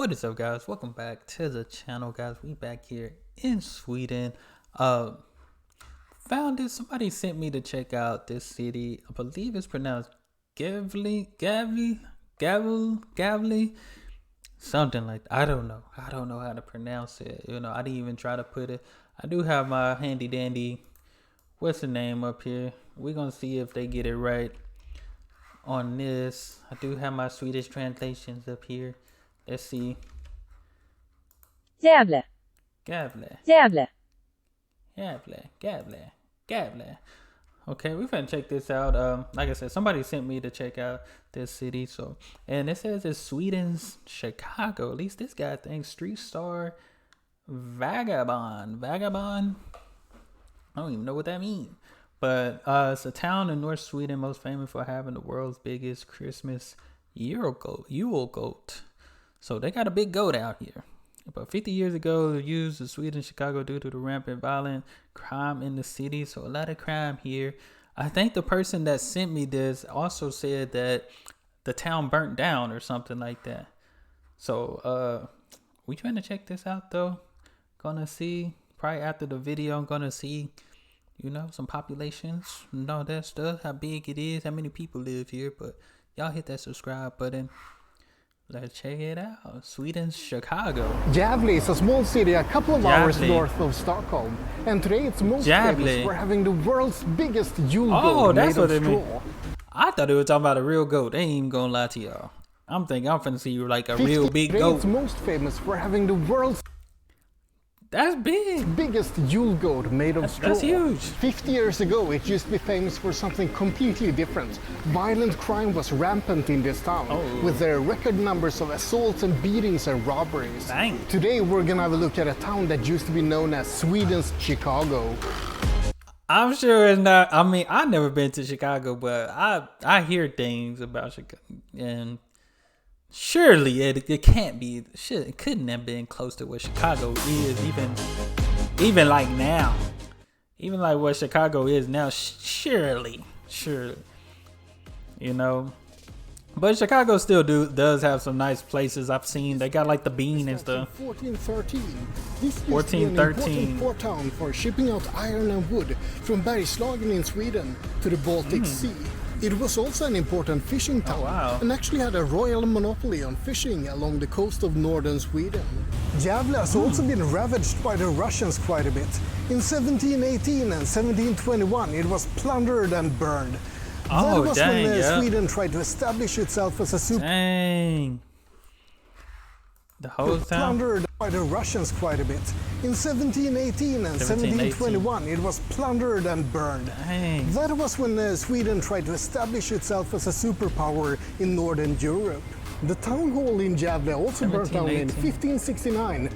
What is up, guys? Welcome back to the channel, guys. We back here in Sweden. Found this. Somebody sent me to check out this city. I believe it's pronounced gavle, something like that. I don't know how to pronounce it. I didn't even try to put it. I do have my handy dandy, what's the name up here? We're gonna see if they get it right on this. I do have my Swedish translations up here. Let's see. Gävle. Gävle. Gävle. Gävle. Gävle. Gävle. Okay, we're gonna check this out. Like I said, somebody sent me to check out this city. And it says it's Sweden's Chicago. At least this guy thinks. Street star vagabond. Vagabond? I don't even know what that means. But it's a town in North Sweden most famous for having the world's biggest Christmas Yule goat. So they got a big goat out here. But 50 years ago, they used the Sweden Chicago due to the rampant violent crime in the city. So a lot of crime here. I think the person that sent me this also said that the town burnt down or something like that. So we trying to check this out though. Gonna see probably after the video. I'm gonna see, some populations and all that stuff, how big it is, how many people live here. But y'all hit that subscribe button. Let's check it out. Sweden's Chicago. Gävle is a small city a couple of hours north of Stockholm. And today it's most famous for having the world's biggest Yule goat made of straw. I thought it was talking about a real goat. They ain't even gonna lie to y'all. I'm thinking I'm finna see like a real big goat. It's most famous for having the world's biggest Yule goat made of straw. That's huge. 50 years ago, it used to be famous for something completely different. Violent crime was rampant in this town, with their record numbers of assaults and beatings and robberies. Dang. Today, we're gonna have a look at a town that used to be known as Sweden's Chicago. I'm sure it's not. I mean, I've never been to Chicago, but I hear things about Chicago, and surely it can't be. It couldn't have been close to what Chicago is, even like now, even like what Chicago is now. Surely, But Chicago still does have some nice places. I've seen they got like the Bean and stuff. 1413. This used to be an important port town for shipping out iron and wood from Bergslagen in Sweden to the Baltic Sea. It was also an important fishing town and actually had a royal monopoly on fishing along the coast of northern Sweden. Gävle has also been ravaged by the Russians quite a bit. In 1718 and 1721 it was plundered and burned. That was when Sweden tried to establish itself as a The whole town? Plundered by the Russians quite a bit. In 1718 and 1721 it was plundered and burned. Dang. That was when Sweden tried to establish itself as a superpower in Northern Europe. The town hall in Gävle also burnt down in 1569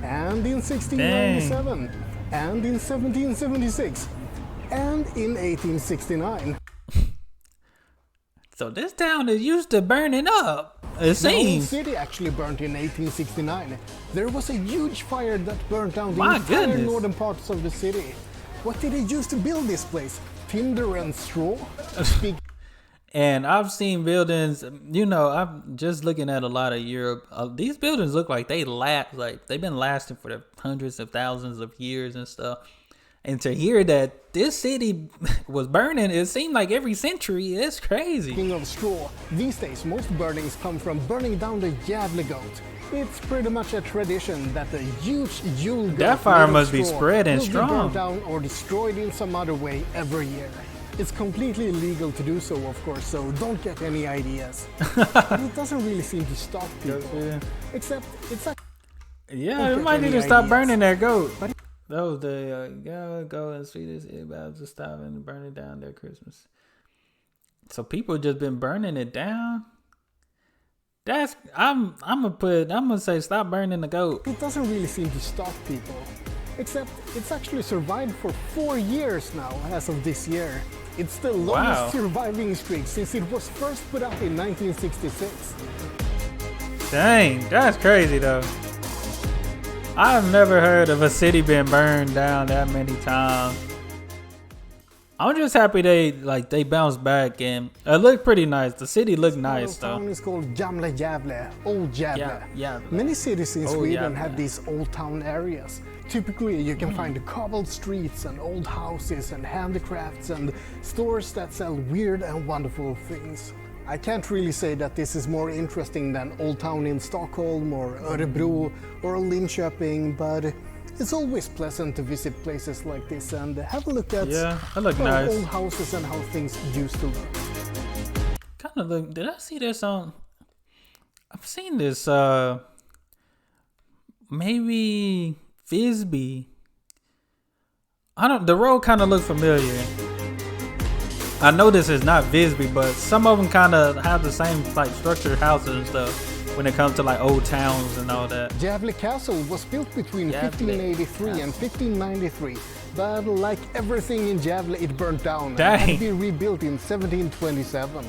and in 1697 and in 1776 and in 1869. So this town is used to burning up. It seems. The whole city actually burnt in 1869. There was a huge fire that burnt down the entire northern parts of the city. What did they use to build this place? Tinder and straw? And I've seen buildings, I'm just looking at a lot of Europe. These buildings look like they've been lasting for the hundreds of thousands of years and stuff. And to hear that this city was burning, it seemed like every century. It's crazy. Speaking of straw, these days most burnings come from burning down the Gävle goat. It's pretty much a tradition that the huge Yule goat that fire must be spread and strong. Will be burned down or destroyed in some other way every year. It's completely illegal to do so, of course, so don't get any ideas. But it doesn't really seem to stop people. Except it's like it might need to stop burning that goat. Those go in Swedish about to stop and burning down their Christmas. So people just been burning it down. I'm gonna say stop burning the goat. It doesn't really seem to stop people. Except it's actually survived for 4 years now as of this year. It's the longest surviving streak since it was first put up in 1966. Dang, that's crazy though. I've never heard of a city being burned down that many times. I'm just happy they bounced back and it looked pretty nice. The city looked nice though. The town is called gamla Gävle, old Gävle. Yeah. Many cities in Sweden have these old town areas. Typically you can find cobbled streets and old houses and handicrafts and stores that sell weird and wonderful things. I can't really say that this is more interesting than Old Town in Stockholm or Örebro or Linköping, but it's always pleasant to visit places like this and have a look at nice. old houses and how things used to look. Kind of look. Did I see this on? I've seen this. Maybe Visby. I don't. The road kind of looks familiar. I know this is not Visby, but some of them kind of have the same like structured houses and stuff when it comes to like old towns and all that. Gävle Castle was built between 1583 and 1593, but like everything in Gävle, it burnt down and had to be rebuilt in 1727.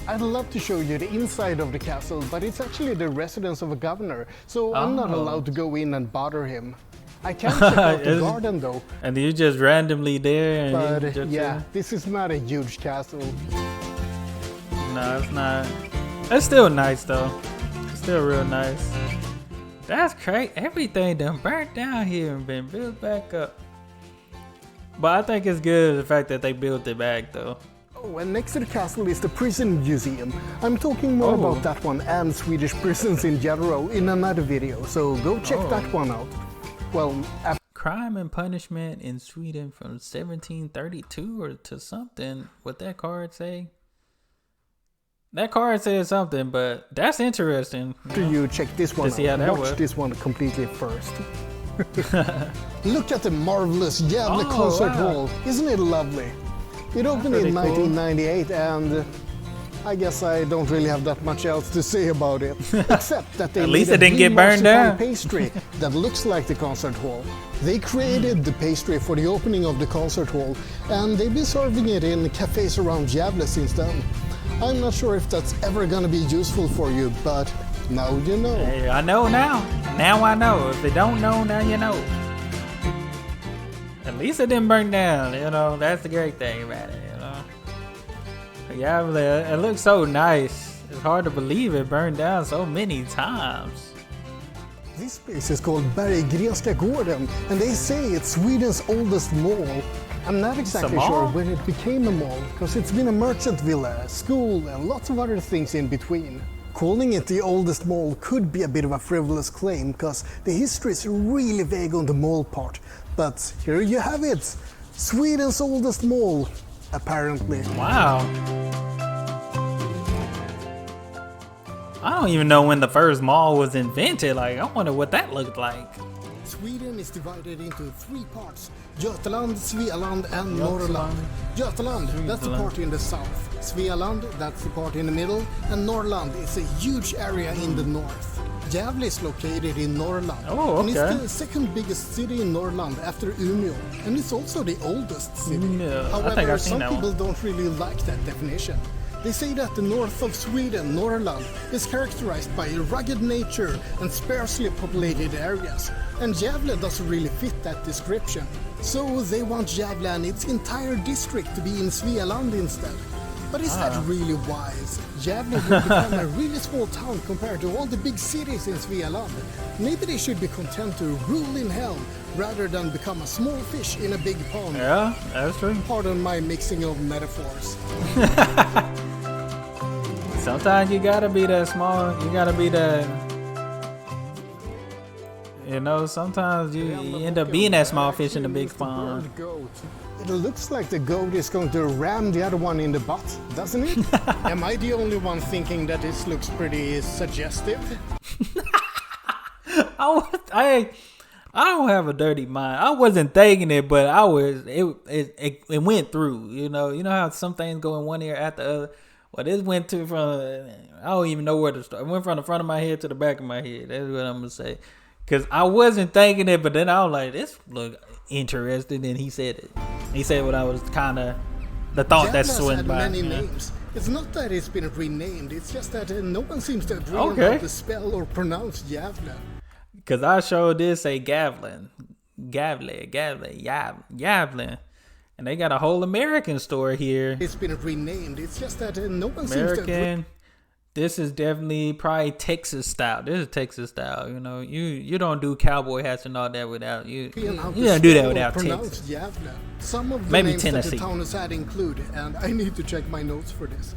I'd love to show you the inside of the castle, but it's actually the residence of a governor, so I'm not allowed to go in and bother him. I can check out the garden though. And you're just randomly there. And but yeah, this is not a huge castle. No, it's not. It's still nice though. It's still real nice. That's crazy. Everything done burnt down here and been built back up. But I think it's good the fact that they built it back though. Oh, and next to the castle is the prison museum. I'm talking more about that one and Swedish prisons in general in another video, so go check that one out. Well, crime and punishment in Sweden from 1732 or to something. What that card say? That card says something, but that's interesting. After you check this one out, watch this one completely first. Look at the marvelous Gävle concert hall. Isn't it lovely? It opened in 1998 and I guess I don't really have that much else to say about it, except that they at least it didn't get burned down. Pastry that looks like the concert hall. They created the pastry for the opening of the concert hall, and they've been serving it in cafes around Gävle since then. I'm not sure if that's ever gonna be useful for you, but now you know. Hey, I know now. Now I know. If they don't know, now you know. At least it didn't burn down. You know, that's the great thing about it. Yeah, it looks so nice. It's hard to believe it burned down so many times. This place is called berggrenska gården, and they say it's Sweden's oldest mall. I'm not exactly sure when it became a mall, because it's been a merchant villa, a school, and lots of other things in between. Calling it the oldest mall could be a bit of a frivolous claim, because the history is really vague on the mall part. But here you have it, Sweden's oldest mall. Apparently. Wow. I don't even know when the first mall was invented. Like, I wonder what that looked like. Sweden is divided into three parts: Götaland, Svealand, and Norrland. Götaland, that's the part in the south. Svealand, that's the part in the middle. And Norrland is a huge area in the north. Gävle is located in Norrland, and it's the second biggest city in Norrland after Umeå, and it's also the oldest city. However, some people don't really like that definition. They say that the north of Sweden, Norrland, is characterized by rugged nature and sparsely populated areas, and Gävle doesn't really fit that description. So they want Gävle and its entire district to be in Svealand instead. But is that really wise? Gävle will become a really small town compared to all the big cities in Svealand. Maybe they should be content to rule in hell rather than become a small fish in a big pond. Yeah, that's true. Pardon my mixing of metaphors. Sometimes you gotta be that small. You gotta be that. You know, sometimes you end up being that small fish in a big pond. It looks like the goat is going to ram the other one in the butt, doesn't it? Am I the only one thinking that this looks pretty suggestive? I don't have a dirty mind. I wasn't thinking it, but I was. It went through. You know how some things go in one ear after the other. Well, this went to I don't even know where to start. It went from the front of my head to the back of my head. That's what I'm gonna say. Cause I wasn't thinking it, but then I was like, "This look interesting." And he said it. He said what I was kind of the thought that swung by. Many names. It's not that it's been renamed. It's just that no one seems to agree on how to spell or pronounce Gävle. Cause I showed this a Gävle, And they got a whole American store here. It's been renamed. It's just that no one American. seems to... This is definitely probably Texas style. This is Texas style. You know, you don't do cowboy hats and all that without you don't do that without Texas. Gävle. Some of the Maybe names Tennessee. that the town has had include, and I need to check my notes for this.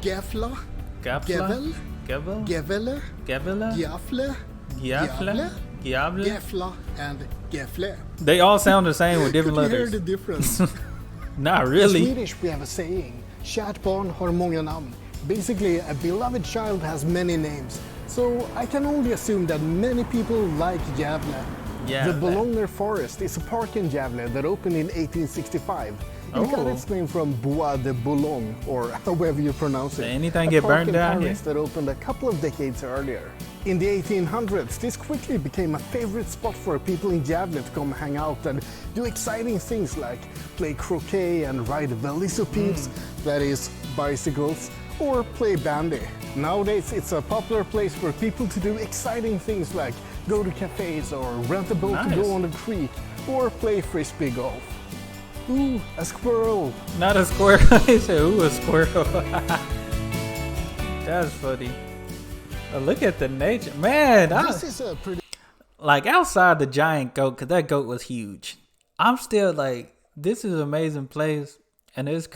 Gefle, Gävle, Gävle, Gävle, Gävle, Gävle, Gävle, Gefle, and gefle. They all sound the same with different Could you letters. hear the difference? Not In really. Swedish we have a saying, kärt barn har många namn. Basically, a beloved child has many names. So I can only assume that many people like Gävle. Yeah. The Boulogner Forest is a park in Gävle that opened in 1865. It got its name from Bois de Boulogne, or however you pronounce it. Did anything a get park burned in down Paris here? that opened a couple of decades earlier. In the 1800s, this quickly became a favorite spot for people in Gävle to come hang out and do exciting things like play croquet and ride velocipedes, that is, bicycles, or play bandy. Nowadays, it's a popular place for people to do exciting things like go to cafes or rent a boat to go on the creek or play frisbee golf. Ooh, a squirrel. Not a squirrel. He said, ooh, a squirrel. That's funny. But look at the nature. Man, This is a pretty... like outside the giant goat, because that goat was huge. I'm still like, this is an amazing place. And it's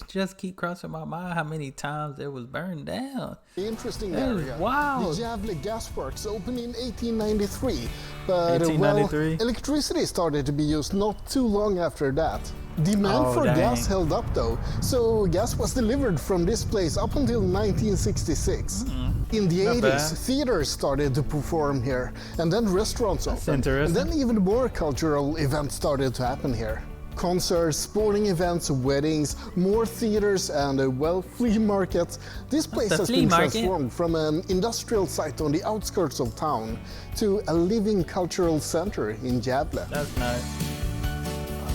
just keep crossing my mind how many times it was burned down. Interesting That is area. wild. The Gävle Gasworks opened in 1893, but 1893? well, electricity started to be used not too long after that. Demand for gas held up though, so gas was delivered from this place up until 1966. In the 80s, theaters started to perform here, and then restaurants opened. And then even more cultural events started to happen here. Concerts, sporting events, weddings, more theaters, and, well, flea markets. This place has been transformed from an industrial site on the outskirts of town to a living cultural center in Gävle. That's nice.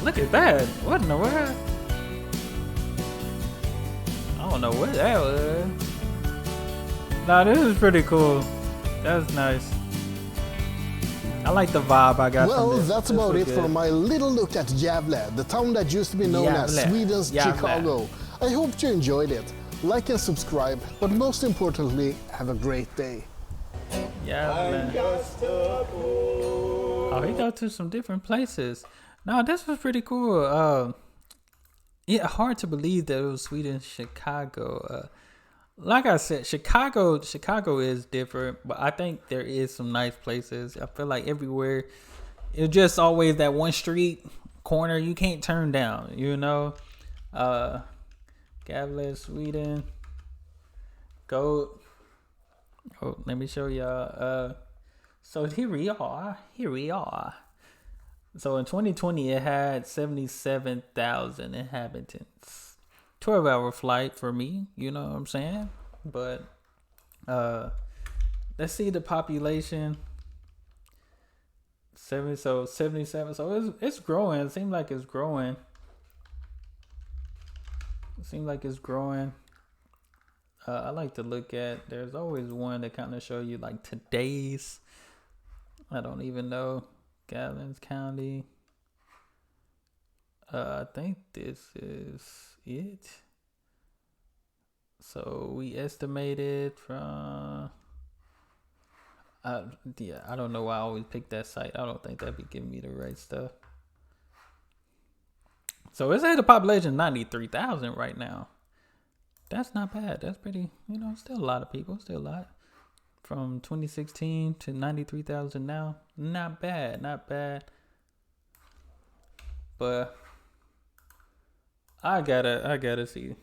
Look at that. What in the world? I don't know what that was. Nah, this is pretty cool. That's nice. I like the vibe I got from this. Well, that's about it for my little look at Gävle, the town that used to be known as Sweden's Chicago. I hope you enjoyed it. Like and subscribe, but most importantly, have a great day. Oh, he go to some different places. No, this was pretty cool. Yeah, hard to believe that it was Sweden, Chicago. Like I said, Chicago is different, but I think there is some nice places. I feel like everywhere, it's just always that one street corner you can't turn down, you know. Gävle, Sweden. Go. Oh, let me show y'all. So here we are. So in 2020, it had 77,000 inhabitants. 12-hour flight for me, you know what I'm saying? But let's see the population. 77. So it's growing. It seems like it's growing. I like to look at, there's always one that kind of show you like today's. I don't even know. Gallons County. I think this is it. So we estimated from I don't know why I always pick that site. I don't think that'd be giving me the right stuff. So it's at a population of 93,000 right now. That's not bad. That's pretty, still a lot of people, still a lot. From 2016 to 93,000 now. Not bad. But I gotta see.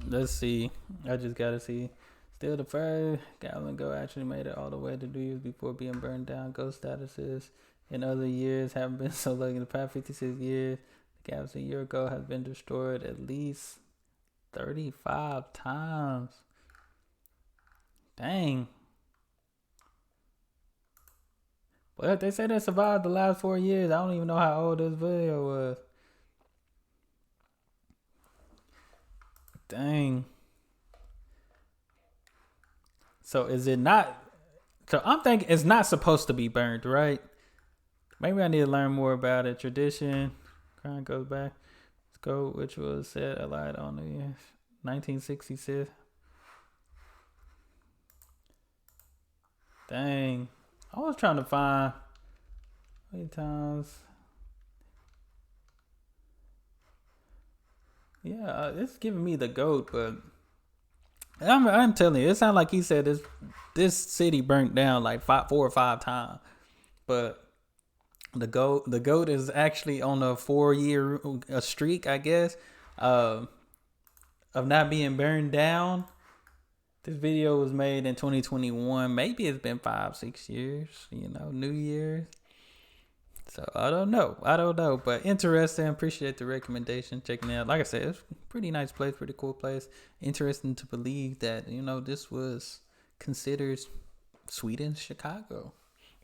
Let's see. I just gotta see. Still the first Gavle Go actually made it all the way to 2 years before being burned down. Ghost statuses in other years haven't been so lucky. In the past 56 years, the Gavle a year ago has been destroyed at least 35 times. Dang. But they say they survived the last 4 years. I don't even know how old this video was. Dang. So is it not So I'm thinking it's not supposed to be burned, right? Maybe I need to learn more about it. Tradition, crime goes back. Let's go, which was set alight on the 1966. Dang. I was trying to find how many times. Yeah, it's giving me the goat, but I'm telling you, it sounds like he said this city burnt down like 4 or 5 times. But the goat is actually on a 4-year streak, I guess, of not being burned down. This video was made in 2021. Maybe it's been 5-6 years. New Year's. So I don't know, but interesting. Appreciate the recommendation. Checking it out. Like I said, it's a pretty nice place, pretty cool place. Interesting to believe that this was considered Sweden's Chicago.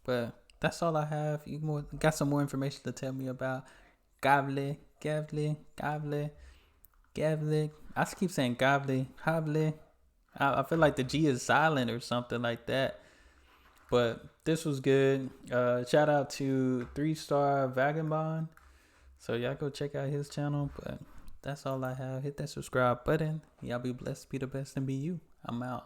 But that's all I have. You got some more information to tell me about gavle. I just keep saying gavle. I feel like the G is silent or something like that. But this was good. Shout out to 3-star Vagabond. So y'all go check out his channel. But that's all I have. Hit that subscribe button. Y'all be blessed, be the best, and be you. I'm out.